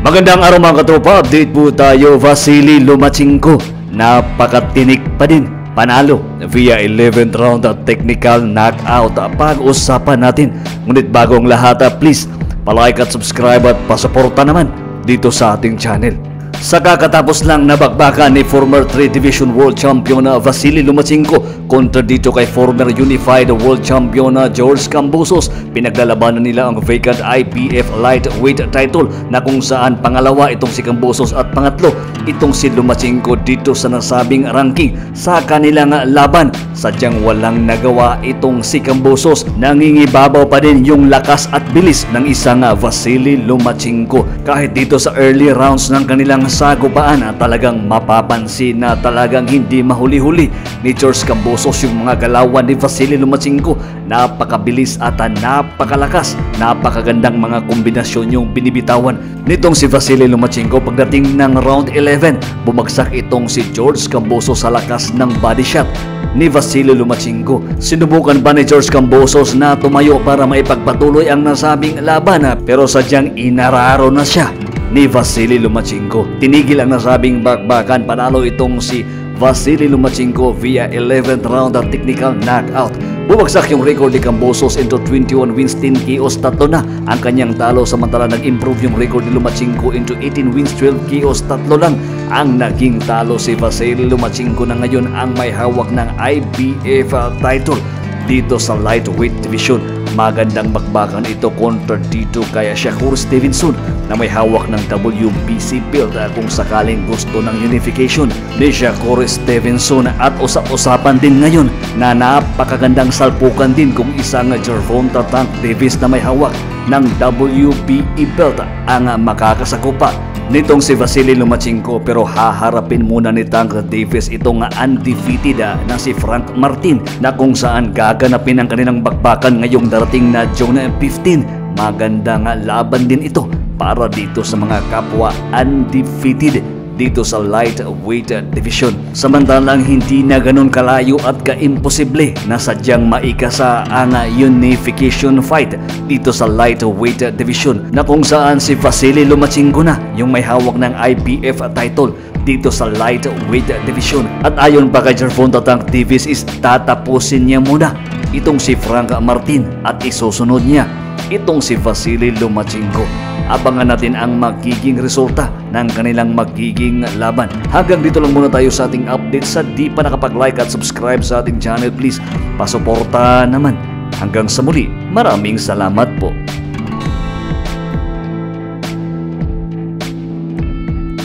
Magandang araw mga katropa, update po tayo. Vasily Lomachenko, napakatinik pa din, panalo via 11th round at technical knockout. Pag-usapan natin, ngunit bago ang lahat, please palike at subscribe at pasuporta naman dito sa ating channel. Sa kakatapos lang na bakbakan ni former 3 Division World Champion Vasily Lomachenko kontra dito kay former Unified World Champion George Kambosos, pinaglalabanan nila ang vacant IBF lightweight title na kung saan pangalawa itong si Kambosos at pangatlo itong si Lomachenko dito sa nasabing ranking. Sa kanilang laban, sadyang walang nagawa itong si Kambosos. Nangingibabaw pa din yung lakas at bilis ng isang Vasily Lomachenko. Kahit dito sa early rounds ng kanilang sagupaan, talagang mapapansin na talagang hindi mahuli-huli ni George Kambosos yung mga galawan ni Vasily Lomachenko. Napakabilis at napakalakas, napakagandang mga kombinasyon yung binibitawan nitong si Vasily Lomachenko. Pagdating ng round 11, bumagsak itong si George Kambosos sa lakas ng body shot ni Vasily Lomachenko. Sinubukan ba ni George Kambosos na tumayo para maipagpatuloy ang nasabing laban, pero sadyang inararo na siya ni Vasily Lomachenko. Tinigil ang nasabing bakbakan, panalo itong si Vasily Lomachenko via 11th round at technical knockout. Bumagsak yung record ni Kambosos into 21 wins, 10 KOs, tatlo na ang kanyang talo. Samantala nag-improve yung record ni Lomachenko into 18 wins, 12 KOs, tatlo lang ang naging talo. Si Vasily Lomachenko na ngayon ang may hawak ng IBF title dito sa lightweight division. Magandang bakbakan ito kontra dito kay Shakur Stevenson na may hawak ng WBC belt kung sakaling gusto ng unification ni Shakur Stevenson. At usap-usapan din ngayon na napakagandang salpukan din kung isang Gervonta Tank Davis na may hawak ng WBE belt ang makakasakupa nitong si Vasily Lomachenko. Pero haharapin muna ni Tank Davis itong undefeated na si Frank Martin na kung saan gaganapin ang kanilang bakbakan ngayong darating na June 15. Magandang laban din ito para dito sa mga kapwa undefeated dito sa lightweight division. Samantalang hindi na ganun kalayo at kaimposible na sadyang maikasa ang unification fight dito sa lightweight division na kung saan si Vasily Lomachenko na yung may hawak ng IBF title dito sa lightweight division. At ayon pa kay Gervonta Tank Davis is tatapusin niya muna itong si Frank Martin at isusunod niya itong si Vasily Lomachenko. Abangan natin ang magiging resulta ng kanilang magiging laban. Hanggang dito lang muna tayo sa ating update. Sa di pa nakapag-like at subscribe sa ating channel, please pasuporta naman. Hanggang sa muli, maraming salamat po.